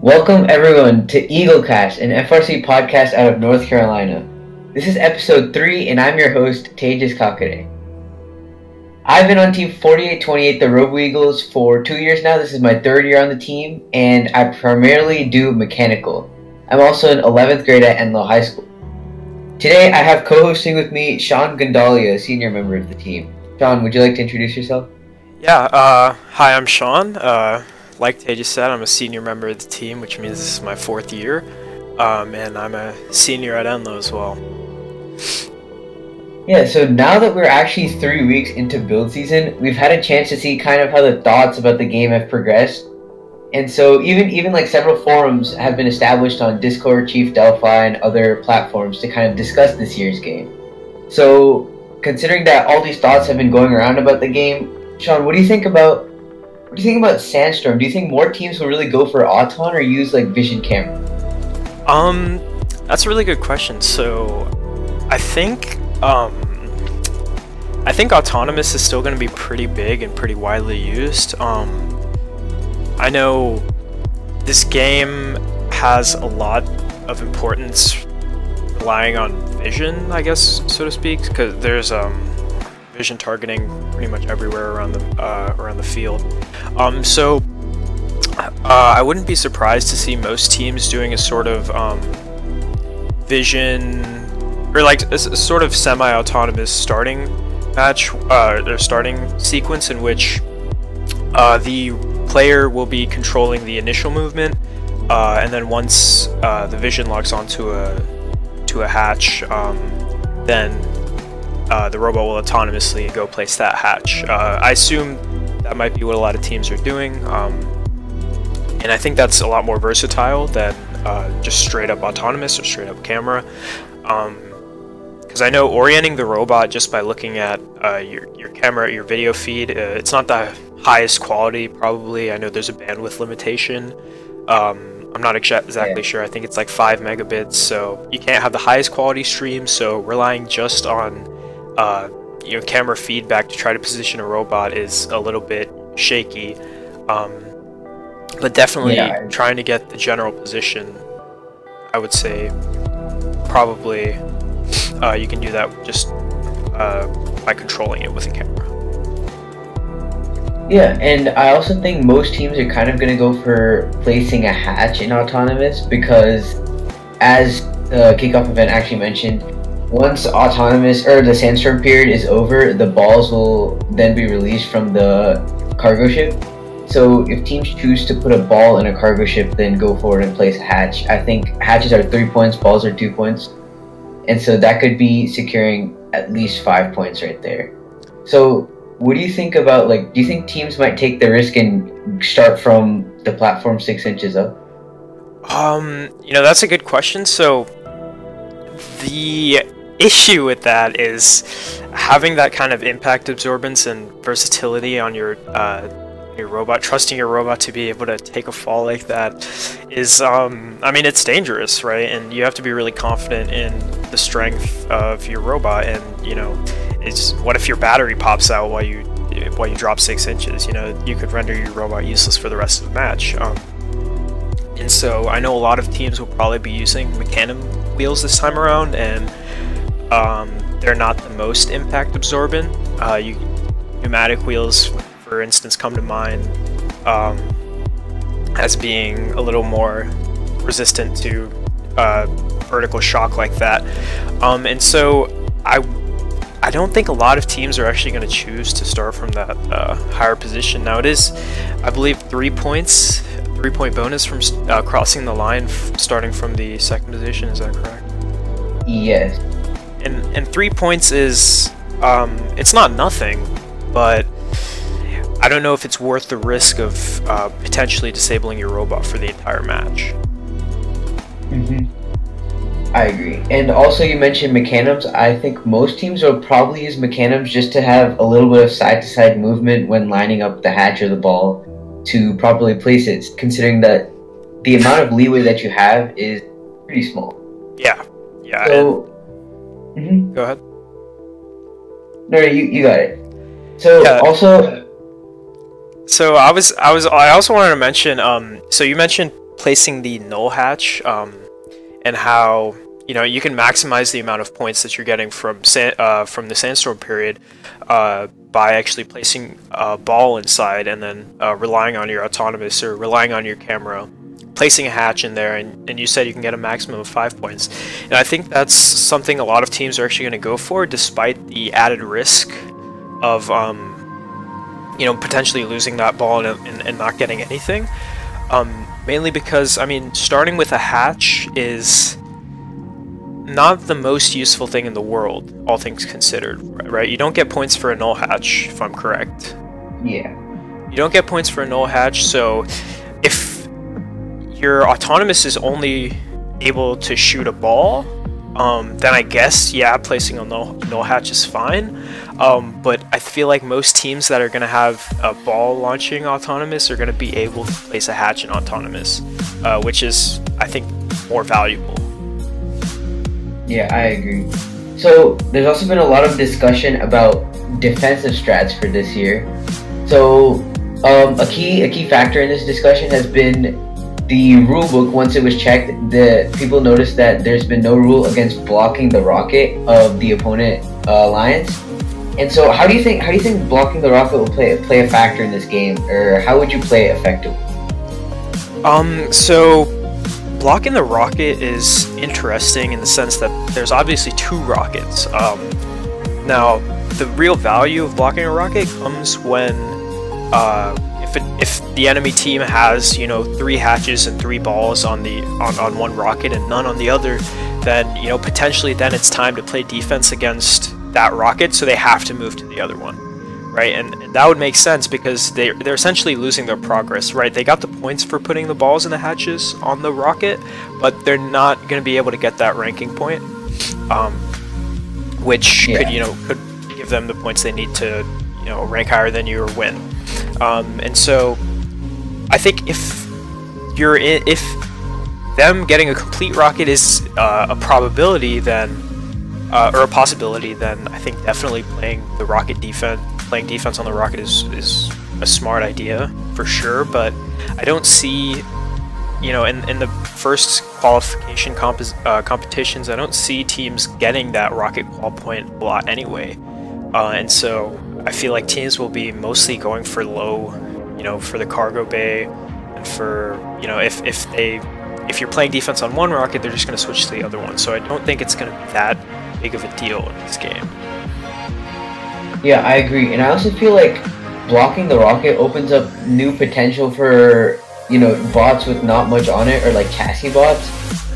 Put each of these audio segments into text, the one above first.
Welcome everyone to EagleCast, an FRC podcast out of North Carolina. This is episode 3 and I'm your host, Tejas Kakade. I've been on team 4828, the Robo Eagles, for 2 years now. This is my third year on the team and I primarily do mechanical. I'm also in 11th grade at Enloe High School. Today I have co-hosting with me Shaan Gondalia, a senior member of the team. Shaan, would you like to introduce yourself? Yeah, hi, I'm Shaan. Like Tejas said, I'm a senior member of the team, which means this is my 4th year, and I'm a senior at Enloe as well. Yeah, so now that we're actually 3 weeks into build season, we've had a chance to see kind of how the thoughts about the game have progressed. And so even like several forums have been established on Discord, Chief Delphi, and other platforms to kind of discuss this year's game. So considering that all these thoughts have been going around about the game, Shaan, what do you think about Sandstorm? Do you think more teams will really go for Auton or use like vision camera? That's a really good question. So I think autonomous is still going to be pretty big and pretty widely used. I know this game has a lot of importance relying on vision, I guess, so to speak, because there's vision targeting pretty much everywhere around the field. So I wouldn't be surprised to see most teams doing a sort of vision, or like a sort of semi-autonomous starting match, their starting sequence in which the player will be controlling the initial movement, and then once the vision locks onto a hatch, then the robot will autonomously go place that hatch. I assume that might be what a lot of teams are doing, and I think that's a lot more versatile than just straight up autonomous or straight up camera. Because I know orienting the robot just by looking at your camera, your video feed, it's not the highest quality probably. I know there's a bandwidth limitation. I'm not exactly sure. I think it's like 5 megabits, so you can't have the highest quality stream. So relying just on camera feedback to try to position a robot is a little bit shaky. But definitely trying to get the general position, I would say probably you can do that just by controlling it with a camera. Yeah, and I also think most teams are kind of going to go for placing a hatch in autonomous because, as the kickoff event actually mentioned, once autonomous or the sandstorm period is over, the balls will then be released from the cargo ship. So if teams choose to put a ball in a cargo ship, then go forward and place a hatch. I think hatches are 3 points, balls are 2 points. And so that could be securing at least 5 points right there. So what do you think about, like, do you think teams might take the risk and start from the platform 6 inches up? That's a good question. So the issue with that is having that kind of impact absorbance and versatility on your robot, trusting your robot to be able to take a fall like that is, it's dangerous, right? And you have to be really confident in the strength of your robot, and it's what if your battery pops out while you drop 6 inches? You could render your robot useless for the rest of the match. And so I know a lot of teams will probably be using Mecanum wheels this time around, and they're not the most impact absorbent. Pneumatic wheels, for instance, come to mind as being a little more resistant to vertical shock like that. And so I don't think a lot of teams are actually going to choose to start from that higher position. Now it is, I believe, 3 points, 3-point bonus from crossing the line starting from the 2nd position. Is that correct? Yes. And 3 points is, it's not nothing, but I don't know if it's worth the risk of potentially disabling your robot for the entire match. I agree. And also you mentioned Mecanums. I think most teams will probably use Mecanums just to have a little bit of side-to-side movement when lining up the hatch or the ball to properly place it, considering that the amount of leeway that you have is pretty small. Yeah. So, Go ahead. No, you got it. So also So I also wanted to mention, so you mentioned placing the null hatch, and how you can maximize the amount of points that you're getting from the sandstorm period by actually placing a ball inside and then relying on your autonomous or relying on your camera, placing a hatch in there, and you said you can get a maximum of 5 points. And I think that's something a lot of teams are actually going to go for, despite the added risk of potentially losing that ball and not getting anything. Mainly because, I mean, starting with a hatch is not the most useful thing in the world, all things considered, right? You don't get points for a null hatch, if I'm correct. Yeah. You don't get points for a null hatch, so if your autonomous is only able to shoot a ball, then I guess, yeah, placing a null hatch is fine. But I feel like most teams that are going to have a ball launching autonomous are going to be able to place a hatch in autonomous, which is, I think, more valuable. Yeah, I agree. So there's also been a lot of discussion about defensive strats for this year. So a key factor in this discussion has been the rulebook. Once it was checked, the people noticed that there's been no rule against blocking the rocket of the opponent alliance. And so, how do you think blocking the rocket will play a factor in this game, or how would you play it effectively? So blocking the rocket is interesting in the sense that there's obviously 2 rockets. Now, the real value of blocking a rocket comes when if the enemy team has 3 hatches and 3 balls on one rocket and none on the other, then potentially then it's time to play defense against that rocket, so they have to move to the other one, right? And that would make sense because they're essentially losing their progress, right? They got the points for putting the balls and the hatches on the rocket, but they're not going to be able to get that ranking point, which could give them the points they need to rank higher than you or win. And so I think if them getting a complete rocket is a probability, then or a possibility, then I think definitely playing defense on the rocket is a smart idea for sure. But I don't see, in the first qualification competitions, I don't see teams getting that rocket qual point a lot anyway, and so I feel like teams will be mostly going for low, for the cargo bay, and for if you're playing defense on one rocket, they're just going to switch to the other one. So I don't think it's going to be that big of a deal in this game. Yeah, I agree, and I also feel like blocking the rocket opens up new potential for bots with not much on it, or like chassis bots,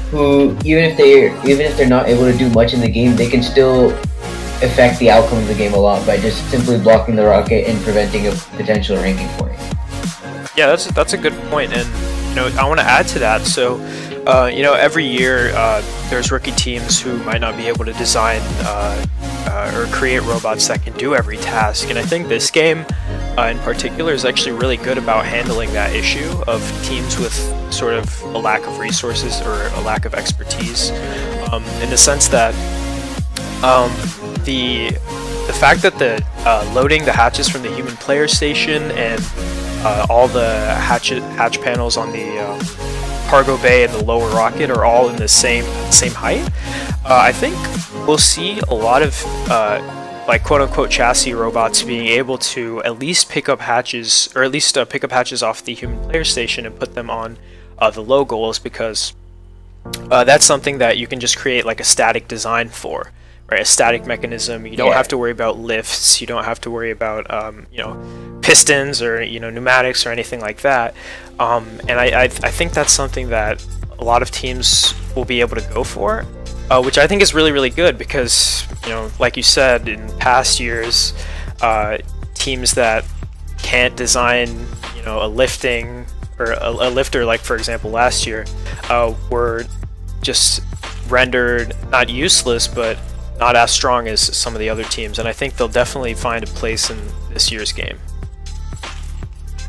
who even if they're not able to do much in the game, they can still affect the outcome of the game a lot by just simply blocking the rocket and preventing a potential ranking point. Yeah, that's a good point, and I want to add to that. So every year there's rookie teams who might not be able to design or create robots that can do every task, and I think this game in particular is actually really good about handling that issue of teams with sort of a lack of resources or a lack of expertise, in the sense that the fact that the loading the hatches from the human player station and all the hatch panels on the cargo bay and the lower rocket are all in the same height, I think we'll see a lot of like quote-unquote chassis robots being able to at least pick up hatches, or at least pick up hatches off the human player station and put them on the low goals, because that's something that you can just create like a static design for, right? A static mechanism. You don't have to worry about lifts. You don't have to worry about pistons or pneumatics or anything like that. And I think that's something that a lot of teams will be able to go for, which I think is really, really good, because like you said, in past years, teams that can't design a lifting or a lifter, like for example last year, were just rendered not useless but not as strong as some of the other teams, and I think they'll definitely find a place in this year's game.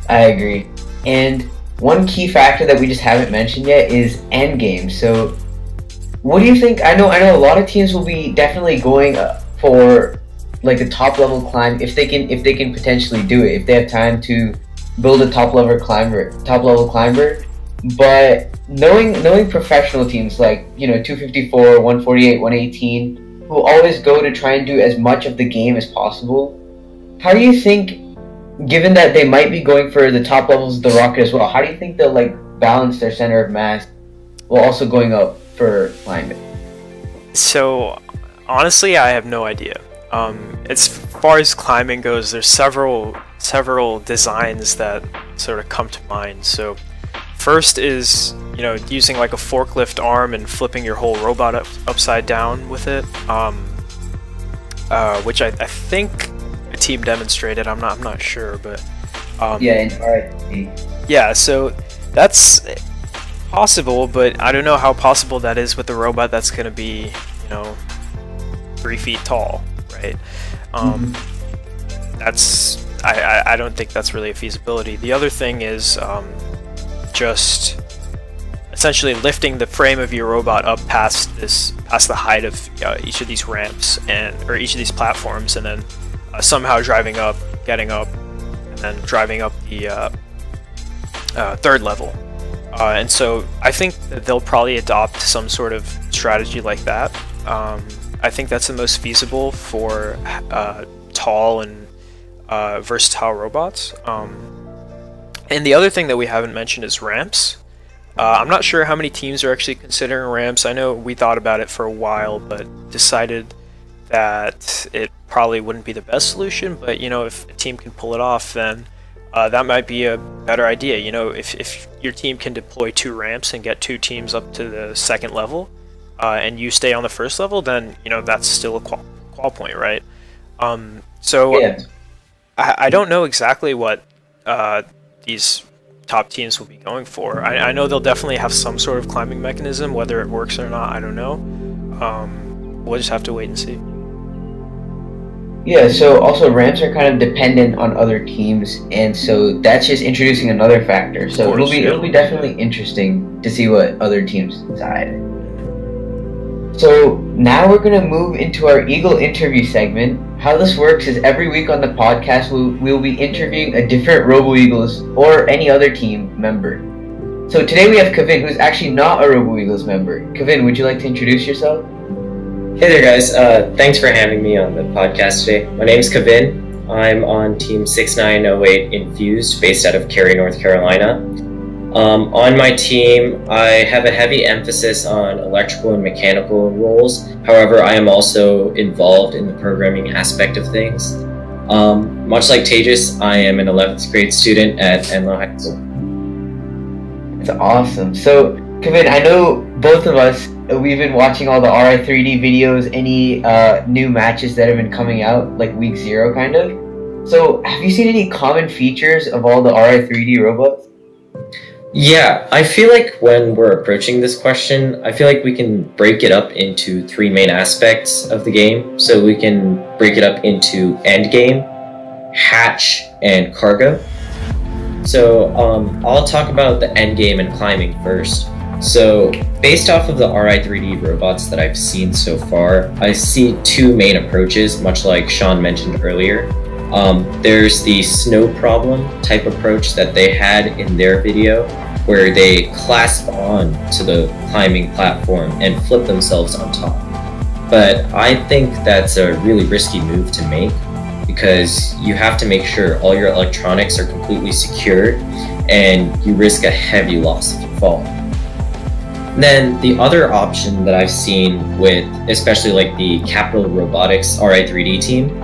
I agree. And one key factor that we just haven't mentioned yet is endgame. So what do you think? I know a lot of teams will be definitely going for like a top level climb if they can potentially do it, if they have time to build a top level climber. But knowing professional teams like 254, 148, 118, who always go to try and do as much of the game as possible, how do you think, given that they might be going for the top levels of the rocket as well, how do you think they'll balance their center of mass while also going up for climbing? So honestly, I have no idea. As far as climbing goes, there's several designs that sort of come to mind. So first is using like a forklift arm and flipping your whole robot upside down with it, which I think a team demonstrated. I'm not sure, but yeah, in RI3D. Yeah, so that's possible, but I don't know how possible that is with a robot that's going to be 3 feet tall, right? That's I don't think that's really a feasibility. The other thing is just essentially lifting the frame of your robot up past the height of each of these ramps or each of these platforms, and then somehow driving up, getting up, and then driving up the third level. And so I think that they'll probably adopt some sort of strategy like that. I think that's the most feasible for tall and versatile robots. And the other thing that we haven't mentioned is ramps. I'm not sure how many teams are actually considering ramps. I know we thought about it for a while, but decided that it probably wouldn't be the best solution. But if a team can pull it off, then that might be a better idea. If your team can deploy 2 ramps and get 2 teams up to the second level, and you stay on the first level, then that's still a qual point, right? So yeah. I don't know exactly what these top teams will be going for. I know they'll definitely have some sort of climbing mechanism. Whether it works or not, I don't know. We'll just have to wait and see. Yeah, so also ramps are kind of dependent on other teams, and so that's just introducing another factor. So it'll be definitely interesting to see what other teams decide. So now we're going to move into our Eagle interview segment. How this works is every week on the podcast we'll be interviewing a different Robo Eagles or any other team member. So today we have Kavin, who's actually not a Robo Eagles member. Kavin, would you like to introduce yourself? Hey there guys, thanks for having me on the podcast today. My name is Kavin. I'm on Team 6908 Infused, based out of Cary, North Carolina. On my team, I have a heavy emphasis on electrical and mechanical roles. However, I am also involved in the programming aspect of things. Much like Tejas, I am an 11th grade student at Enloe High School. That's awesome. So, Kavin, I know both of us, we've been watching all the RI3D videos, any new matches that have been coming out, like week 0 kind of. So, have you seen any common features of all the RI3D robots? Yeah, I feel like when we're approaching this question, I feel like we can break it up into 3 main aspects of the game. So we can break it up into endgame, hatch, and cargo. So I'll talk about the endgame and climbing first. So based off of the RI3D robots that I've seen so far, I see 2 main approaches, much like Shaan mentioned earlier. There's the snow problem type approach that they had in their video, where they clasp on to the climbing platform and flip themselves on top. But I think that's a really risky move to make, because you have to make sure all your electronics are completely secured, and you risk a heavy loss if you fall. Then the other option that I've seen with, especially like the Capital Robotics RI3D team,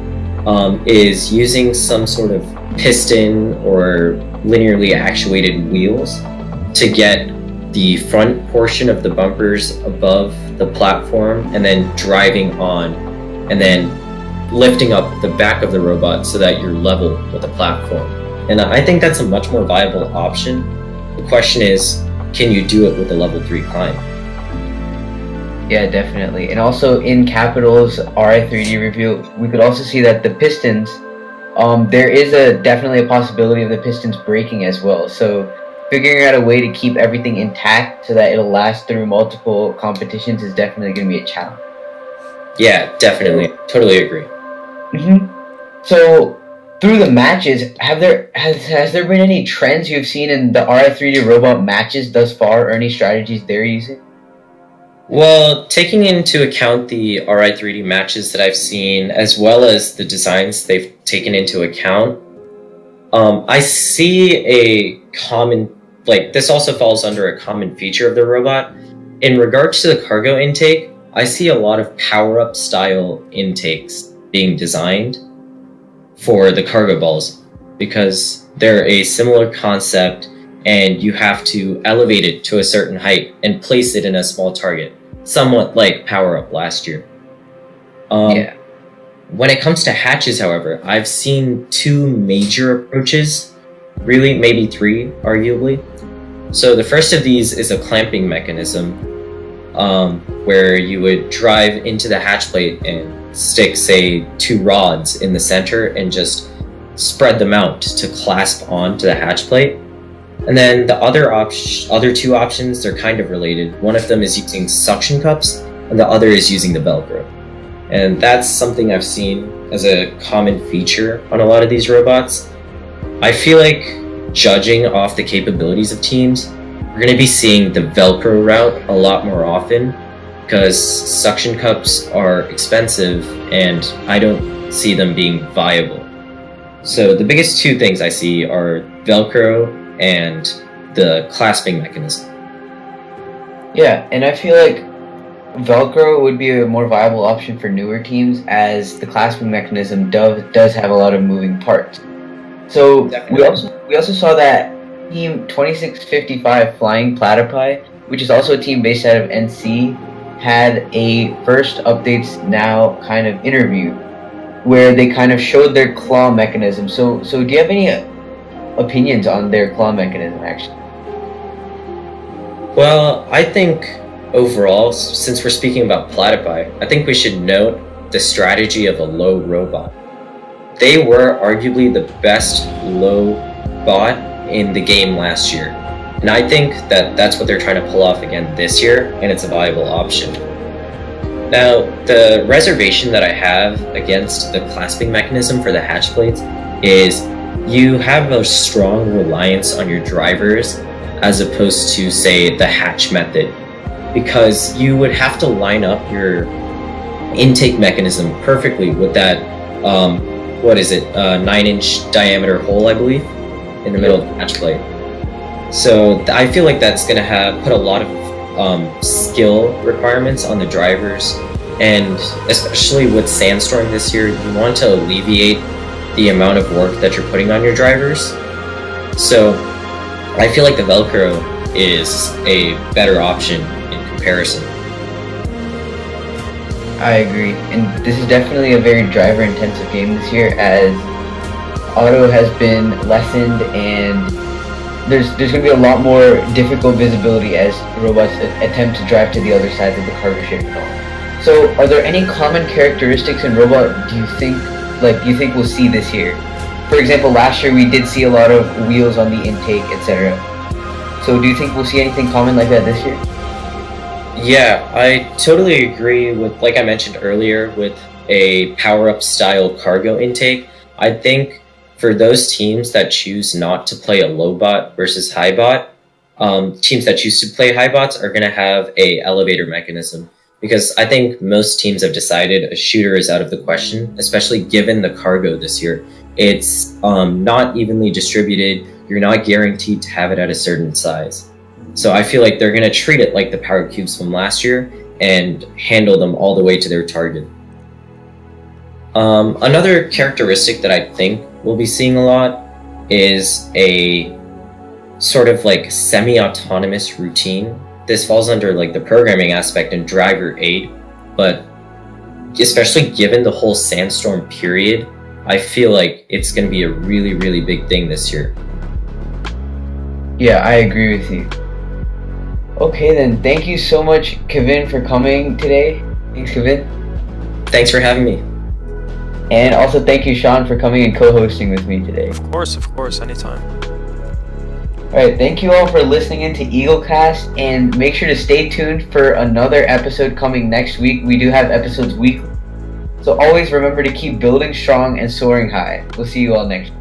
is using some sort of piston or linearly actuated wheels to get the front portion of the bumpers above the platform, and then driving on, and then lifting up the back of the robot so that you're level with the platform. And I think that's a much more viable option. The question is, can you do it with a level 3 climb? Yeah, definitely. And also in Capital's RI3D review, we could also see that the pistons, there is definitely a possibility of the pistons breaking as well. So figuring out a way to keep everything intact so that it'll last through multiple competitions is definitely going to be a challenge. Yeah, definitely. Totally agree. So through the matches, has there been any trends you've seen in the RI3D robot matches thus far, or any strategies they're using? Well, taking into account the RI3D matches that I've seen, as well as the designs they've taken into account, I see a common, this also falls under a common feature of the robot. In regards to the cargo intake, I see a lot of power-up style intakes being designed for the cargo balls, because they're a similar concept and you have to elevate it to a certain height and place it in a small target, somewhat like power-up last year. Yeah. When it comes to hatches, however, I've seen two major approaches, really maybe three, arguably. So the first of these is a clamping mechanism, where you would drive into the hatch plate and stick, say, 2 rods in the center and just spread them out to clasp onto the hatch plate. And then the other two options, they're kind of related. One of them is using suction cups, and the other is using the Velcro. And that's something I've seen as a common feature on a lot of these robots. I feel like, judging off the capabilities of teams, we're going to be seeing the Velcro route a lot more often, because suction cups are expensive and I don't see them being viable. So the biggest two things I see are Velcro and the clasping mechanism. Yeah, and I feel like Velcro would be a more viable option for newer teams, as the clasping mechanism does have a lot of moving parts. So we also saw that Team 2655 Flying Platypi, which is also a team based out of NC, had a first updates now kind of interview where they kind of showed their claw mechanism. So do you have any opinions on their claw mechanism, actually? Well, I think overall, since we're speaking about platypi, I think we should note the strategy of a low robot. They were arguably the best low bot in the game last year, and I think that that's what they're trying to pull off again this year, and it's a viable option. Now, the reservation that I have against the clasping mechanism for the hatch plates is you have a strong reliance on your drivers as opposed to, say, the hatch method, because you would have to line up your intake mechanism perfectly with that, 9-inch diameter hole, I believe, in the middle of the hatch plate. So I feel like that's going to put a lot of skill requirements on the drivers, and especially with Sandstorm this year, you want to alleviate the amount of work that you're putting on your drivers. So I feel like the Velcro is a better option in comparison. I agree, and this is definitely a very driver-intensive game this year, as auto has been lessened, and there's going to be a lot more difficult visibility as robots attempt to drive to the other side of the cargo ship and all. So, are there any common characteristics in robot do you think we'll see this year? For example, last year we did see a lot of wheels on the intake, etc. So, do you think we'll see anything common like that this year? Yeah, I totally agree with, like I mentioned earlier, with a power-up style cargo intake. I think for those teams that choose not to play a low bot versus high bot, teams that choose to play high bots are going to have a elevator mechanism, because I think most teams have decided a shooter is out of the question, especially given the cargo this year. It's not evenly distributed. You're not guaranteed to have it at a certain size. So I feel like they're going to treat it like the power cubes from last year and handle them all the way to their target. Another characteristic that I think we'll be seeing a lot is a sort of like semi-autonomous routine. This falls under like the programming aspect and driver aid, but especially given the whole Sandstorm period, I feel like it's going to be a really, really big thing this year. Yeah, I agree with you. Okay then, thank you so much, Kavin, for coming today. Thanks, Kavin. Thanks for having me. And also thank you, Shaan, for coming and co-hosting with me today. Of course, anytime. Alright, thank you all for listening into EagleCast, and make sure to stay tuned for another episode coming next week. We do have episodes weekly. So always remember to keep building strong and soaring high. We'll see you all next.